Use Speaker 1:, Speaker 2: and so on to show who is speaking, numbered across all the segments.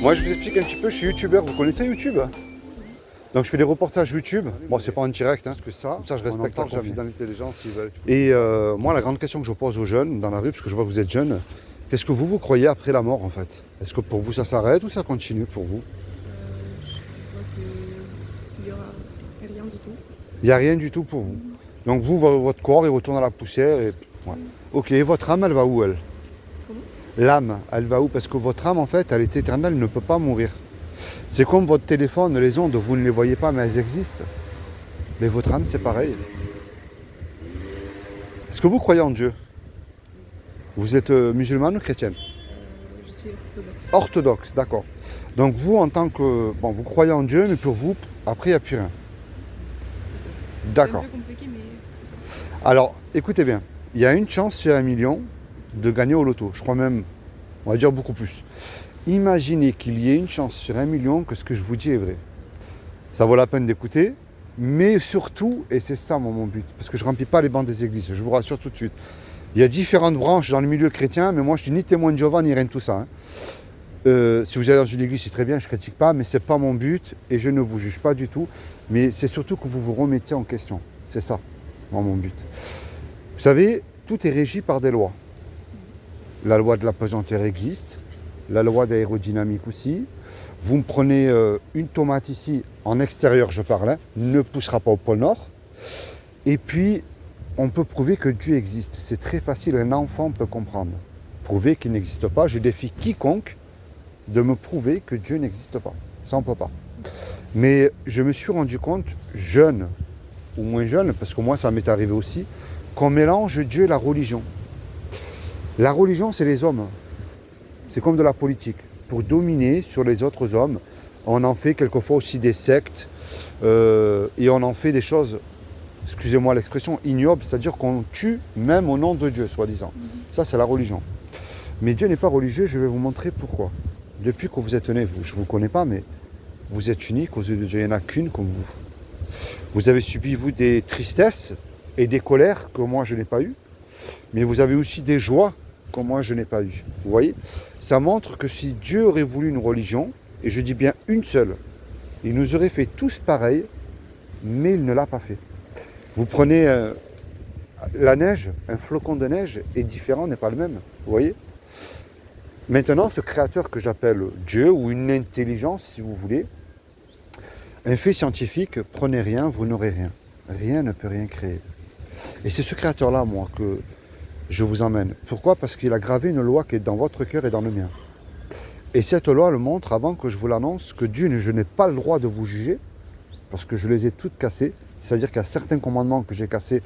Speaker 1: Moi, je vous explique un petit peu, je suis youtubeur. Vous connaissez YouTube? Donc, je fais des reportages YouTube. Bon, c'est pas en direct, hein, parce que ça, je respecte la confidentialité des gens s'ils veulent. Et moi, la grande question que je pose aux jeunes dans la rue, parce que je vois que vous êtes jeunes, qu'est-ce que vous croyez après la mort, en fait? Est-ce que pour vous, ça s'arrête ou ça continue pour vous?
Speaker 2: Je crois qu'il n'y aura rien du tout.
Speaker 1: Il n'y a rien du tout pour vous. Donc, vous, votre corps, il retourne à la poussière. Et... ouais. Ok, et votre âme, elle va où, elle?
Speaker 2: Comment?
Speaker 1: L'âme, elle va où? Parce que votre âme, en fait, elle est éternelle, elle ne peut pas mourir. C'est comme votre téléphone, les ondes, vous ne les voyez pas, mais elles existent. Mais votre âme, c'est pareil. Est-ce que vous croyez en Dieu? Vous êtes musulmane ou chrétienne?
Speaker 2: Je suis orthodoxe.
Speaker 1: Orthodoxe, d'accord. Donc vous, en tant que... Bon, vous croyez en Dieu, mais pour vous, après, il n'y a plus rien.
Speaker 2: C'est ça.
Speaker 1: D'accord.
Speaker 2: C'est un peu compliqué, mais c'est ça.
Speaker 1: Alors, écoutez bien. Il y a une chance sur 1 million de gagner au loto. Je crois même, on va dire beaucoup plus. Imaginez qu'il y ait une chance sur 1 million que ce que je vous dis est vrai. Ça vaut la peine d'écouter, mais surtout, et c'est ça mon but, parce que je ne remplis pas les bancs des églises, je vous rassure tout de suite. Il y a différentes branches dans le milieu chrétien, mais moi je suis ni témoin de Jéhovah ni rien de tout ça. Si vous allez dans une église, c'est très bien, je ne critique pas, mais ce n'est pas mon but et je ne vous juge pas du tout. Mais c'est surtout que vous vous remettiez en question. C'est ça, moi, mon but. Vous savez, tout est régi par des lois. La loi de la pesanteur existe, la loi d'aérodynamique aussi. Vous me prenez une tomate ici, en extérieur je parle, ne poussera pas au pôle Nord. Et puis, on peut prouver que Dieu existe. C'est très facile, un enfant peut comprendre. Prouver qu'il n'existe pas, je défie quiconque de me prouver que Dieu n'existe pas. Ça, on ne peut pas. Mais je me suis rendu compte, jeune ou moins jeune, parce que moi ça m'est arrivé aussi, qu'on mélange Dieu et la religion. La religion, c'est les hommes. C'est comme de la politique. Pour dominer sur les autres hommes, on en fait quelquefois aussi des sectes et on en fait des choses, excusez-moi l'expression, ignobles, c'est-à-dire qu'on tue même au nom de Dieu, soi-disant. Ça, c'est la religion. Mais Dieu n'est pas religieux, je vais vous montrer pourquoi. Depuis que vous êtes né, je ne vous connais pas, mais vous êtes unique aux yeux de Dieu, il n'y en a qu'une comme vous. Vous avez subi, vous, des tristesses et des colères que moi, je n'ai pas eues, mais vous avez aussi des joies que moi, je n'ai pas eues. Vous voyez? Ça montre que si Dieu aurait voulu une religion, et je dis bien une seule, il nous aurait fait tous pareil, mais il ne l'a pas fait. Vous prenez la neige, un flocon de neige est différent, n'est pas le même. Vous voyez? Maintenant, ce créateur que j'appelle Dieu, ou une intelligence, si vous voulez, un fait scientifique, prenez rien, vous n'aurez rien. Rien ne peut rien créer. Et c'est ce créateur-là, moi, que je vous emmène. Pourquoi? Parce qu'il a gravé une loi qui est dans votre cœur et dans le mien. Et cette loi le montre, avant que je vous l'annonce, que Dieu, je n'ai pas le droit de vous juger, parce que je les ai toutes cassées. C'est-à-dire qu'il y a certains commandements que j'ai cassés,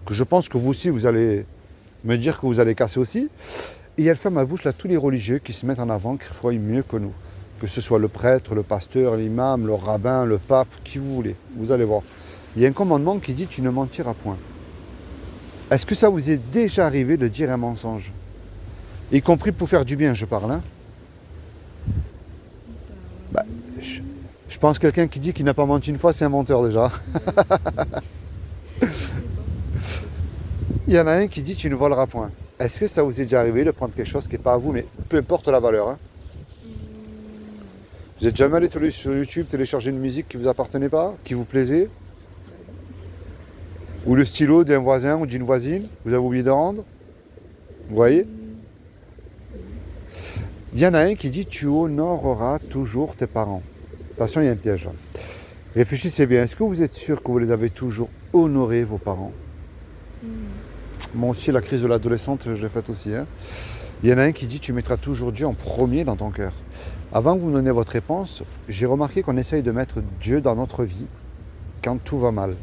Speaker 1: que je pense que vous aussi, vous allez me dire que vous allez casser aussi. Et elle ferme à bouche là tous les religieux qui se mettent en avant, qui croient mieux que nous. Que ce soit le prêtre, le pasteur, l'imam, le rabbin, le pape, qui vous voulez. Vous allez voir. Il y a un commandement qui dit « tu ne mentiras point ». Est-ce que ça vous est déjà arrivé de dire un mensonge? Y compris pour faire du bien, je parle. Hein? Bah, je pense que quelqu'un qui dit qu'il n'a pas menti une fois, c'est un menteur déjà. Il y en a un qui dit « tu ne voleras point ». Est-ce que ça vous est déjà arrivé de prendre quelque chose qui n'est pas à vous, mais peu importe la valeur, hein? Vous n'êtes jamais allé sur YouTube télécharger une musique qui ne vous appartenait pas, qui vous plaisait? Ou le stylo d'un voisin ou d'une voisine, vous avez oublié de rendre? Vous voyez? Il y en a un qui dit tu honoreras toujours tes parents. Attention, il y a un piège là. Réfléchissez bien, est-ce que vous êtes sûr que vous les avez toujours honorés, vos parents? Moi aussi, la crise de l'adolescente, je l'ai faite aussi. Hein. Il y en a un qui dit tu mettras toujours Dieu en premier dans ton cœur. Avant que vous me donniez votre réponse, j'ai remarqué qu'on essaye de mettre Dieu dans notre vie quand tout va mal.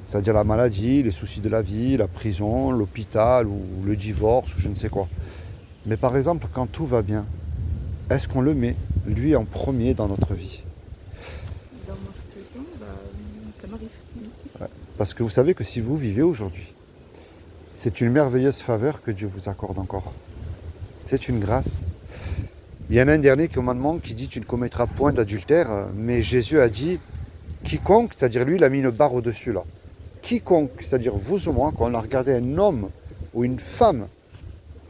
Speaker 1: C'est-à-dire la maladie, les soucis de la vie, la prison, l'hôpital ou le divorce ou je ne sais quoi. Mais par exemple, quand tout va bien, est-ce qu'on le met, lui, en premier dans notre vie?
Speaker 2: Dans ma situation, ça m'arrive.
Speaker 1: Ouais. Parce que vous savez que si vous vivez aujourd'hui, c'est une merveilleuse faveur que Dieu vous accorde encore. C'est une grâce. Il y en a un dernier commandement qui dit tu ne commettras point d'adultère, mais Jésus a dit quiconque, c'est-à-dire lui, il a mis une barre au-dessus là. Quiconque, c'est-à-dire vous ou moi, quand on a regardé un homme ou une femme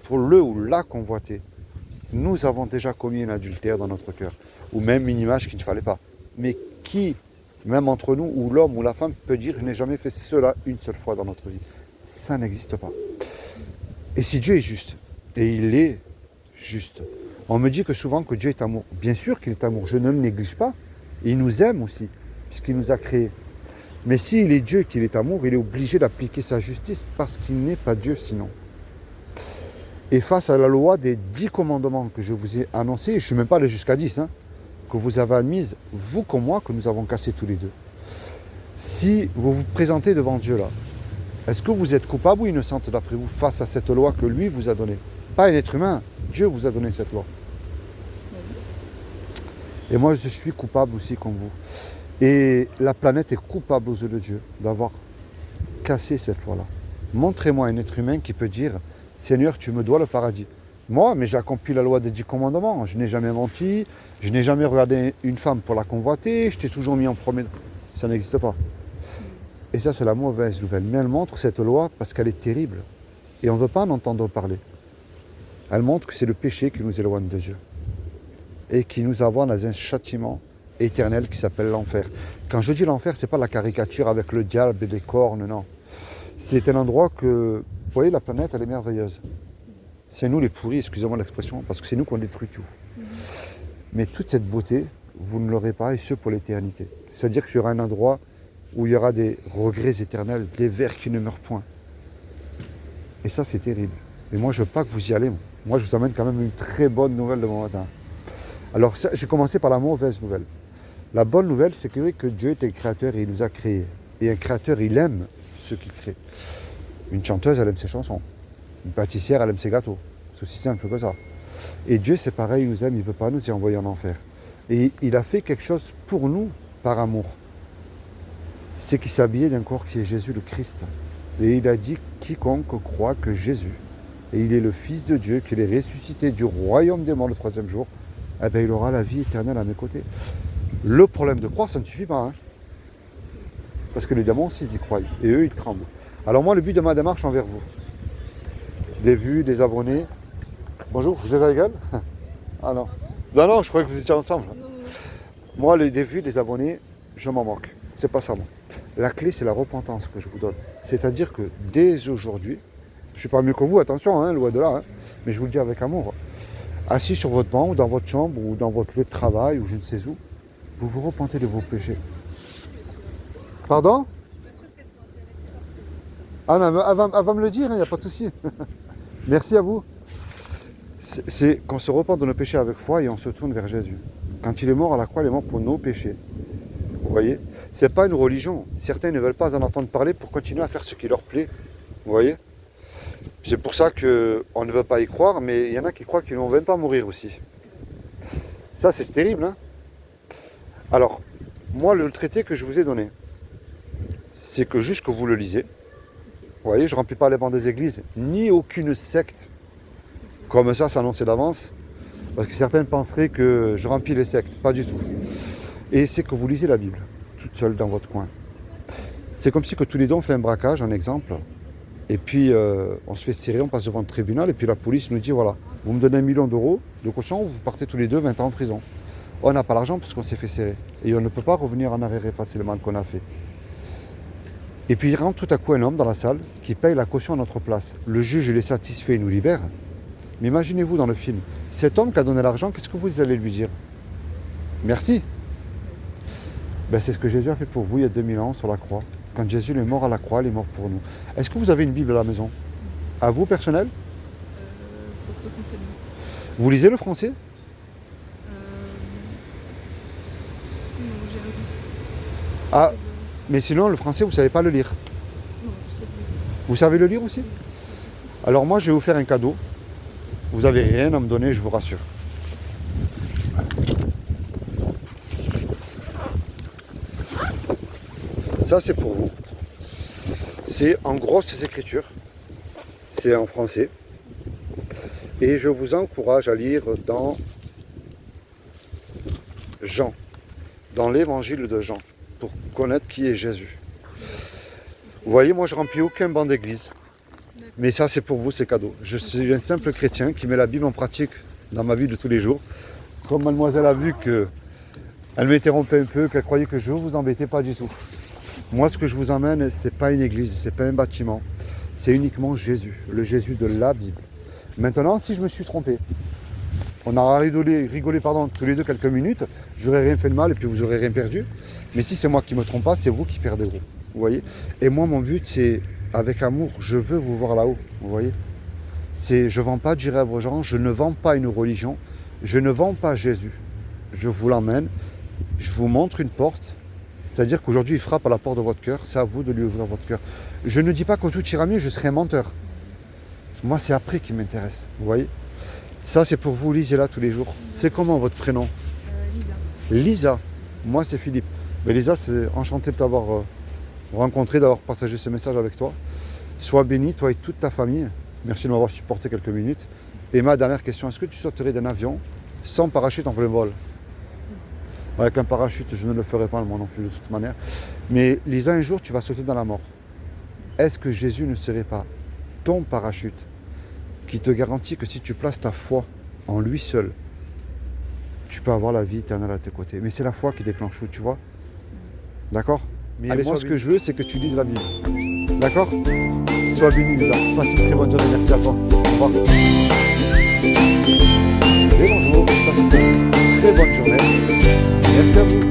Speaker 1: pour le ou la convoiter, nous avons déjà commis un adultère dans notre cœur, ou même une image qu'il ne fallait pas. Mais qui, même entre nous, ou l'homme ou la femme, peut dire je n'ai jamais fait cela une seule fois dans notre vie? Ça n'existe pas. Et si Dieu est juste, et il est juste, on me dit que souvent que Dieu est amour. Bien sûr qu'il est amour, je ne le néglige pas. Il nous aime aussi, puisqu'il nous a créés. Mais s'il est Dieu et qu'il est amour, il est obligé d'appliquer sa justice parce qu'il n'est pas Dieu sinon. Et face à la loi des 10 commandements que je vous ai annoncés, je ne suis même pas allé jusqu'à 10, que vous avez admises, vous comme moi, que nous avons cassé tous les deux. Si vous vous présentez devant Dieu là, est-ce que vous êtes coupable ou innocente d'après vous face à cette loi que lui vous a donnée? Pas un être humain, Dieu vous a donné cette loi. Et moi je suis coupable aussi comme vous. Et la planète est coupable aux yeux de Dieu d'avoir cassé cette loi-là. Montrez-moi un être humain qui peut dire « Seigneur, tu me dois le paradis ». Moi, mais j'ai accompli la loi des 10 commandements. Je n'ai jamais menti, je n'ai jamais regardé une femme pour la convoiter, je t'ai toujours mis en premier. Ça n'existe pas. Et ça, c'est la mauvaise nouvelle. Mais elle montre cette loi parce qu'elle est terrible. Et on ne veut pas en entendre parler. Elle montre que c'est le péché qui nous éloigne de Dieu. Et qui nous envoie dans un châtiment éternel qui s'appelle l'enfer. Quand je dis l'enfer, ce n'est pas la caricature avec le diable et des cornes, non. C'est un endroit que, vous voyez, la planète, elle est merveilleuse. C'est nous les pourris, excusez-moi l'expression, parce que c'est nous qu'on détruit tout. Mais toute cette beauté, vous ne l'aurez pas, et ce pour l'éternité. C'est-à-dire qu'il y aura un endroit où il y aura des regrets éternels, des vers qui ne meurent point. Et ça, c'est terrible. Et moi, je ne veux pas que vous y allez. Moi, je vous amène quand même une très bonne nouvelle de bon matin. Alors, j'ai commencé par la mauvaise nouvelle. La bonne nouvelle, c'est que Dieu est un créateur et il nous a créés. Et un créateur, il aime ce qu'il crée. Une chanteuse, elle aime ses chansons. Une pâtissière, elle aime ses gâteaux. C'est aussi simple que ça. Et Dieu, c'est pareil, il nous aime, il ne veut pas nous y envoyer en enfer. Et il a fait quelque chose pour nous par amour. C'est qu'il s'est habillé d'un corps qui est Jésus le Christ. Et il a dit, quiconque croit que Jésus, et il est le Fils de Dieu, qu'il est ressuscité du royaume des morts le 3e jour, eh bien, il aura la vie éternelle à mes côtés. Le problème de croire, ça ne suffit pas. Parce que les démons aussi, ils y croient. Et eux, ils tremblent. Alors moi, le but de ma démarche envers vous, des vues, des abonnés. Bonjour, vous êtes avec elle? Ah non. Non, je croyais que vous étiez ensemble. Moi, des vues, des abonnés, je m'en moque. C'est pas ça, moi. La clé, c'est la repentance que je vous donne. C'est-à-dire que dès aujourd'hui, je ne suis pas mieux que vous, attention, loin de là, mais je vous le dis avec amour. Assis sur votre banc, ou dans votre chambre, ou dans votre lieu de travail, ou je ne sais où, vous vous repentez de vos péchés. Pardon? Ah non, elle va me le dire, il n'y a pas de souci. Merci à vous. C'est qu'on se repent de nos péchés avec foi et on se tourne vers Jésus. Quand il est mort à la croix, il est mort pour nos péchés. Vous voyez? Ce n'est pas une religion. Certains ne veulent pas en entendre parler pour continuer à faire ce qui leur plaît. Vous voyez? C'est pour ça qu'on ne veut pas y croire, mais il y en a qui croient qu'ils ne vont même pas mourir aussi. Ça, c'est terrible. Alors, moi, le traité que je vous ai donné, c'est que juste que vous le lisez. Vous voyez, je ne remplis pas les bancs des églises, ni aucune secte. Comme ça, c'est annoncé d'avance. Parce que certains penseraient que je remplis les sectes. Pas du tout. Et c'est que vous lisez la Bible, toute seule dans votre coin. C'est comme si que tous les deux on fait un braquage, un exemple. Et puis on se fait serrer, on passe devant le tribunal. Et puis la police nous dit, voilà, vous me donnez 1 million d'euros de caution, vous partez tous les deux 20 ans en prison. On n'a pas l'argent parce qu'on s'est fait serrer. Et on ne peut pas revenir en arrière effacer le mal qu'on a fait. Et puis il rentre tout à coup un homme dans la salle qui paye la caution à notre place. Le juge, il est satisfait, il nous libère. Mais imaginez-vous dans le film, cet homme qui a donné l'argent, qu'est-ce que vous allez lui dire? Merci. Ben, c'est ce que Jésus a fait pour vous il y a 2000 ans sur la croix. Quand Jésus est mort à la croix, il est mort pour nous. Est-ce que vous avez une Bible à la maison? À vous, personnel?
Speaker 2: Pour te comprendre.
Speaker 1: Vous lisez le français?
Speaker 2: Non, j'ai un russe.
Speaker 1: Ah,
Speaker 2: Je sais le russe.
Speaker 1: mais sinon, le français, vous ne savez pas le lire.
Speaker 2: Non, je sais le lire.
Speaker 1: Vous savez le lire aussi? Alors moi, je vais vous faire un cadeau. Vous n'avez rien à me donner, je vous rassure. Ça, c'est pour vous. C'est en grosses écritures. C'est en français. Et je vous encourage à lire dans Jean, dans l'évangile de Jean, pour connaître qui est Jésus. Vous voyez, moi, je ne remplis aucun banc d'église. Mais ça, c'est pour vous, c'est cadeau. Je suis un simple chrétien qui met la Bible en pratique dans ma vie de tous les jours. Comme mademoiselle a vu que elle m'interrompait un peu, qu'elle croyait que je vous embêtais, pas du tout. Moi, ce que je vous emmène, c'est pas une église, c'est pas un bâtiment. C'est uniquement Jésus, le Jésus de la Bible. Maintenant, si je me suis trompé, on aura rigolé tous les deux quelques minutes, j'aurais rien fait de mal et puis vous aurez rien perdu. Mais si c'est moi qui me trompe pas, c'est vous qui perdez gros. Vous voyez? Et moi, mon but, c'est avec amour, je veux vous voir là-haut. Vous voyez? Je ne vends pas du rêve aux gens, je ne vends pas une religion, je ne vends pas Jésus. Je vous l'emmène, je vous montre une porte, c'est-à-dire qu'aujourd'hui il frappe à la porte de votre cœur, c'est à vous de lui ouvrir votre cœur. Je ne dis pas que tout ira mieux, je serai un menteur. Moi c'est après qui m'intéresse, vous voyez. Ça c'est pour vous, lisez là tous les jours. C'est comment votre prénom?
Speaker 2: Lisa.
Speaker 1: Lisa, moi c'est Philippe. Mais Lisa, c'est enchanté de t'avoir rencontré, d'avoir partagé ce message avec toi. Sois béni, toi et toute ta famille. Merci de m'avoir supporté quelques minutes. Et ma dernière question, est-ce que tu sauterais d'un avion sans parachute en plein vol? Avec un parachute, je ne le ferai pas, moi non plus, de toute manière. Mais Lisa, un jour, tu vas sauter dans la mort. Est-ce que Jésus ne serait pas ton parachute qui te garantit que si tu places ta foi en lui seul, tu peux avoir la vie éternelle à tes côtés? Mais c'est la foi qui déclenche tout, tu vois? D'accord? Mais allez, moi, ce que je veux, c'est que tu lises la Bible. D'accord? Sois béni, Lisa. Passe une très bonne journée. Merci à toi. Au revoir. Et bonjour. Ça, c'est une très bonne journée. Merci à vous.